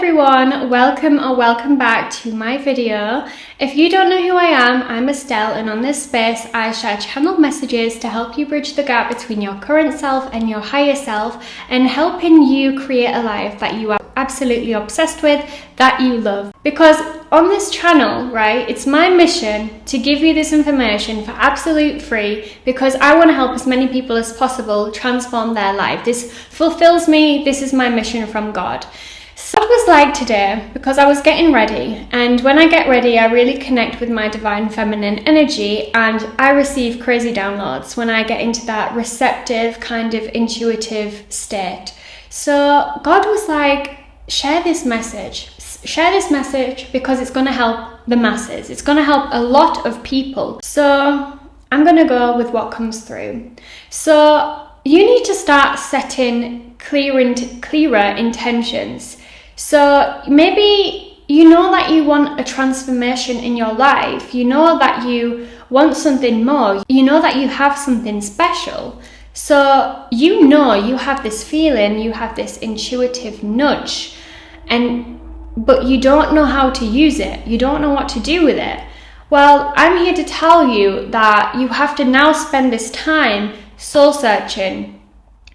everyone, welcome back to my video. If you don't know who I am, I'm Estelle, and on this space I share channeled messages to help you bridge the gap between your current self and your higher self, and helping you create a life that you are absolutely obsessed with, that you love. Because on this channel, right, it's my mission to give you this information for absolute free, because I want to help as many people as possible transform their life. This fulfills me. This is my mission from God. So it was like today, because I was getting ready, and when I get ready I really connect with my divine feminine energy, and I receive crazy downloads when I get into that receptive kind of intuitive state. So God was like, share this message because it's going to help the masses. It's going to help a lot of people. So I'm going to go with what comes through. So you need to start setting clearer intentions. So maybe you know that you want a transformation in your life. You know that you want something more. You know that you have something special. So you know you have this feeling, you have this intuitive nudge, but you don't know how to use it. You don't know what to do with it. Well, I'm here to tell you that you have to now spend this time soul searching,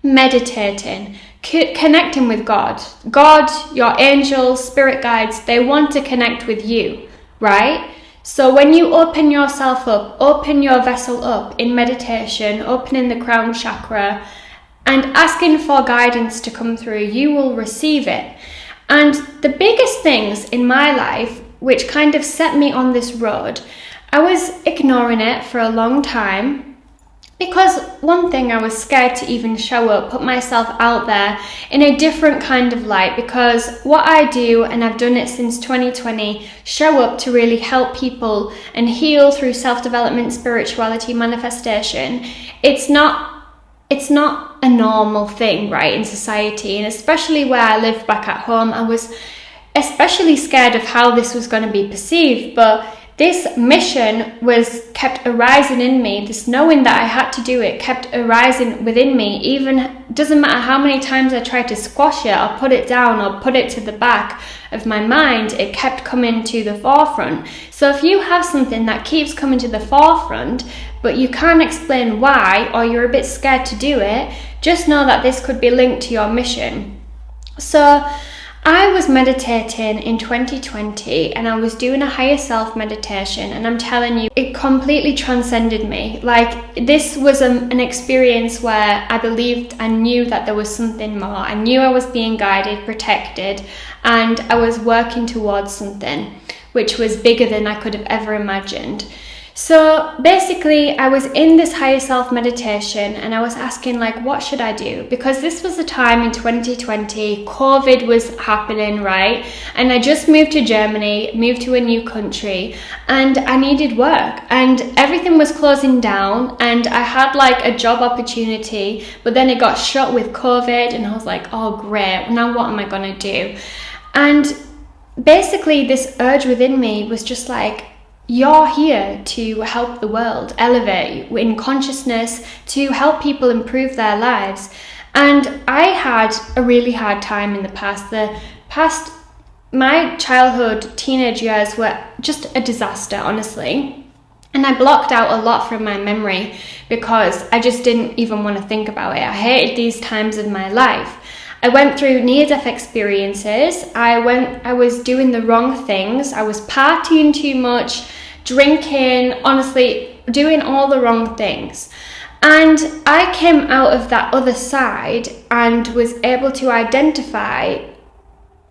meditating, connecting with God. God, your angels, spirit guides, they want to connect with you, right? So when you open yourself up, open your vessel up in meditation, opening the crown chakra and asking for guidance to come through, you will receive it. And the biggest things in my life, which kind of set me on this road, I was ignoring it for a long time. Because one thing, I was scared to even show up, put myself out there in a different kind of light, because what I do, and I've done it since 2020, show up to really help people and heal through self-development, spirituality, manifestation. It's not a normal thing, right, in society, and especially where I live back at home, I was especially scared of how this was going to be perceived. But this mission was kept arising in me. This knowing that I had to do it kept arising within me. Even doesn't matter how many times I tried to squash it or put it down or put it to the back of my mind, it kept coming to the forefront. So if you have something that keeps coming to the forefront, but you can't explain why, or you're a bit scared to do it, just know that this could be linked to your mission. So I was meditating in 2020, and I was doing a higher self meditation, and I'm telling you, it completely transcended me. Like, this was an experience where I believed, I knew that there was something more. I knew I was being guided, protected, and I was working towards something which was bigger than I could have ever imagined. So basically, I was in this higher self meditation, and I was asking, like, what should I do? Because this was the time in 2020, COVID was happening, right? And I just moved to Germany, moved to a new country, and I needed work, and everything was closing down, and I had like a job opportunity, but then it got shut with COVID, and I was like, oh great, now what am I gonna do? And basically this urge within me was just like, you're here to help the world elevate in consciousness, to help people improve their lives. And I had a really hard time in the past. My childhood, teenage years were just a disaster, honestly. And I blocked out a lot from my memory because I just didn't even want to think about it. I hated these times of my life. I went through near-death experiences. I was doing the wrong things. I was partying too much, drinking, honestly, doing all the wrong things. And I came out of that other side and was able to identify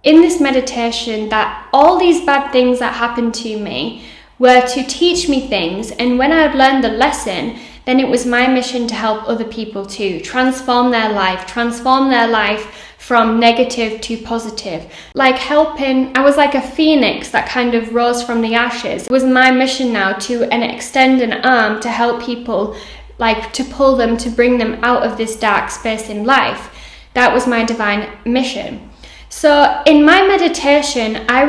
in this meditation that all these bad things that happened to me were to teach me things. And when I had learned the lesson, then it was my mission to help other people too, transform their life from negative to positive. Like helping, I was like a phoenix that kind of rose from the ashes. It was my mission now to extend an arm to help people, like to pull them, to bring them out of this dark space in life. That was my divine mission. So in my meditation, I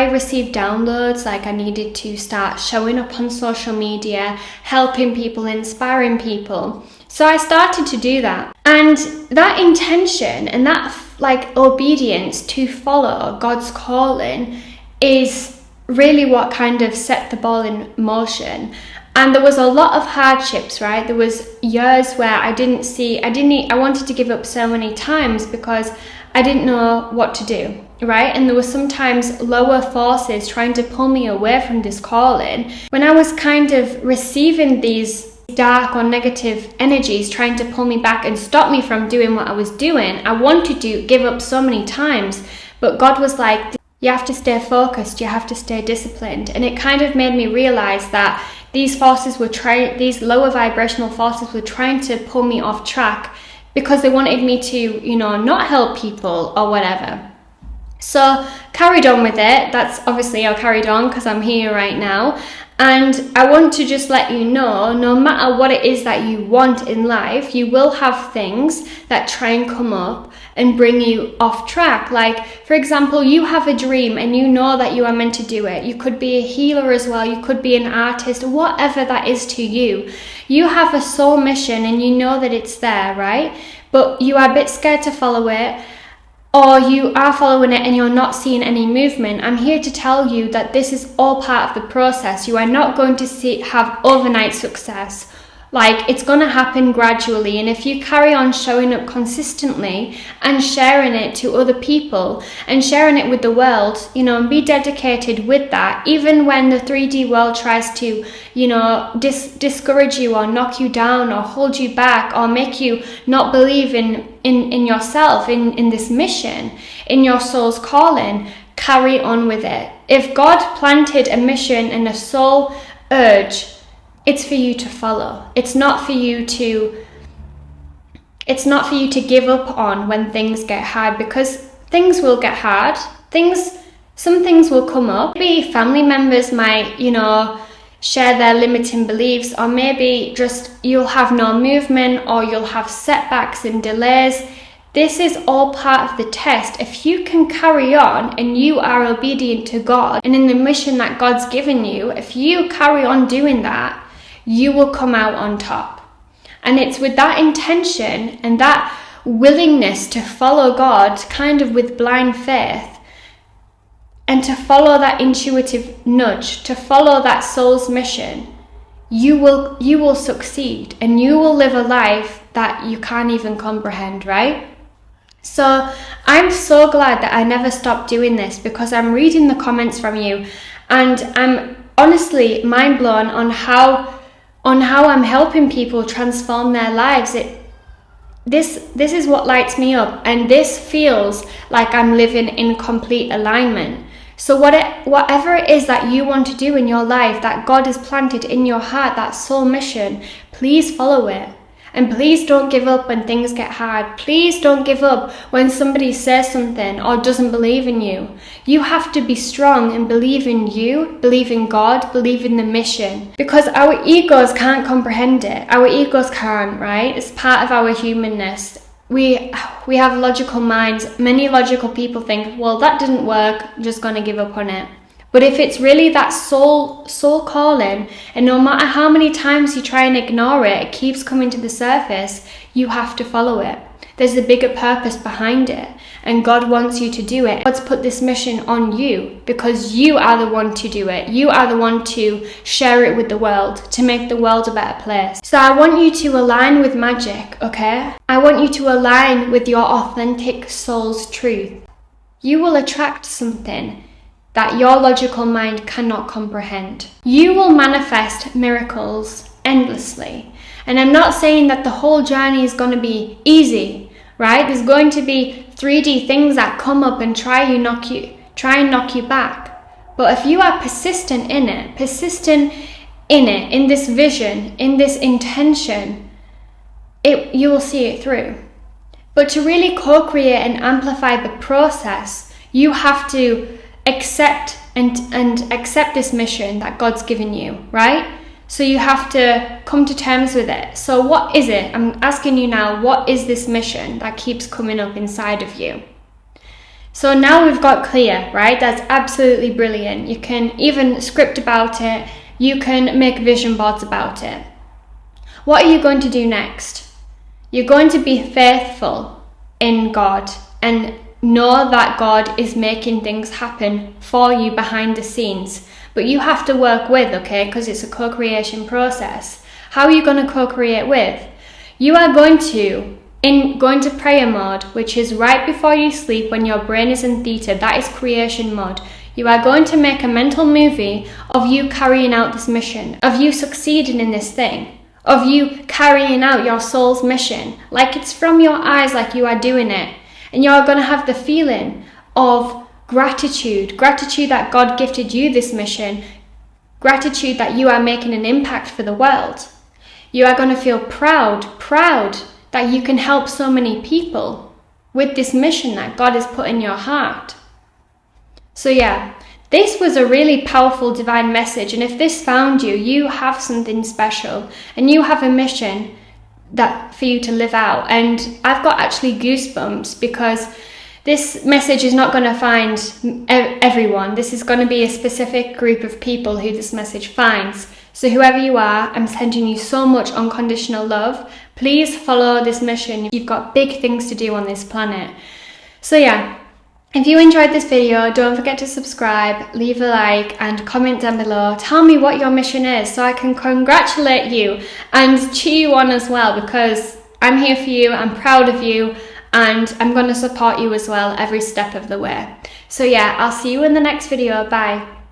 received downloads, like I needed to start showing up on social media, helping people, inspiring people. So I started to do that. And that intention and that like obedience to follow God's calling is really what kind of set the ball in motion. And there was a lot of hardships, right? There was years where I wanted to give up so many times because I didn't know what to do, right? And there were sometimes lower forces trying to pull me away from this calling. When I was kind of receiving these dark or negative energies trying to pull me back and stop me from doing what I was doing, I wanted to give up so many times, but God was like, you have to stay focused, you have to stay disciplined. And it kind of made me realize that these lower vibrational forces were trying to pull me off track because they wanted me to, not help people or whatever. So carried on with it. That's obviously I carried on because I'm here right now. And I want to just let you know, no matter what it is that you want in life, you will have things that try and come up and bring you off track. Like, for example, you have a dream and you know that you are meant to do it. You could be a healer as well. You could be an artist, whatever that is to you. You have a soul mission and you know that it's there, right? But you are a bit scared to follow it. Or you are following it and you're not seeing any movement. I'm here to tell you that this is all part of the process. You are not going to have overnight success. Like, it's going to happen gradually. And if you carry on showing up consistently and sharing it to other people and sharing it with the world, and be dedicated with that, even when the 3D world tries to, discourage you or knock you down or hold you back or make you not believe in yourself, in this mission, in your soul's calling, carry on with it. If God planted a mission and a soul urge, it's for you to follow. It's not for you to give up on when things get hard, because things will get hard. Some things will come up. Maybe family members might, share their limiting beliefs, or maybe just you'll have no movement, or you'll have setbacks and delays. This is all part of the test. If you can carry on and you are obedient to God and in the mission that God's given you, if you carry on doing that, you will come out on top. And it's with that intention and that willingness to follow God, kind of with blind faith, and to follow that intuitive nudge, to follow that soul's mission, you will succeed and you will live a life that you can't even comprehend, right? So I'm so glad that I never stopped doing this, because I'm reading the comments from you and I'm honestly mind blown on how I'm helping people transform their lives. This is what lights me up, and this feels like I'm living in complete alignment. So whatever it is that you want to do in your life, that God has planted in your heart, that soul mission, please follow it. And please don't give up when things get hard. Please don't give up when somebody says something or doesn't believe in you. You have to be strong and believe in you, believe in God, believe in the mission. Because our egos can't comprehend it. Our egos can't, right? It's part of our humanness. We have logical minds. Many logical people think, well, that didn't work, I'm just going to give up on it. But if it's really that soul calling, and no matter how many times you try and ignore it, it keeps coming to the surface, you have to follow it. There's a bigger purpose behind it, and God wants you to do it. God's put this mission on you because you are the one to do it. You are the one to share it with the world, to make the world a better place. So I want you to align with magic, okay? I want you to align with your authentic soul's truth. You will attract something that your logical mind cannot comprehend. You will manifest miracles endlessly. And I'm not saying that the whole journey is going to be easy, right? There's going to be 3D things that come up and try and knock you back. But if you are persistent in it, in this vision, in this intention, you will see it through. But to really co-create and amplify the process, you have to accept this mission that God's given you, right? So you have to come to terms with it. So what is it? I'm asking you now, what is this mission that keeps coming up inside of you? So now we've got clear, right? That's absolutely brilliant. You can even script about it. You can make vision boards about it. What are you going to do next? You're going to be faithful in God and know that God is making things happen for you behind the scenes. But you have to work with, okay, because it's a co-creation process. How are you going to co-create with? You are going to go into prayer mode, which is right before you sleep when your brain is in theta. That is creation mode. You are going to make a mental movie of you carrying out this mission, of you succeeding in this thing, of you carrying out your soul's mission, like it's from your eyes, like you are doing it. And you're going to have the feeling of gratitude that God gifted you this mission, gratitude that you are making an impact for the world. You are going to feel proud that you can help so many people with this mission that God has put in your heart. So yeah, this was a really powerful divine message, and if this found you, you have something special and you have a mission that for you to live out. And I've got actually goosebumps because this message is not going to find everyone. This is going to be a specific group of people who this message finds. So whoever you are, I'm sending you so much unconditional love. Please follow this mission. You've got big things to do on this planet. So yeah, if you enjoyed this video, don't forget to subscribe, leave a like and comment down below. Tell me what your mission is so I can congratulate you and cheer you on as well, because I'm here for you, I'm proud of you, and I'm going to support you as well every step of the way. So yeah, I'll see you in the next video. Bye.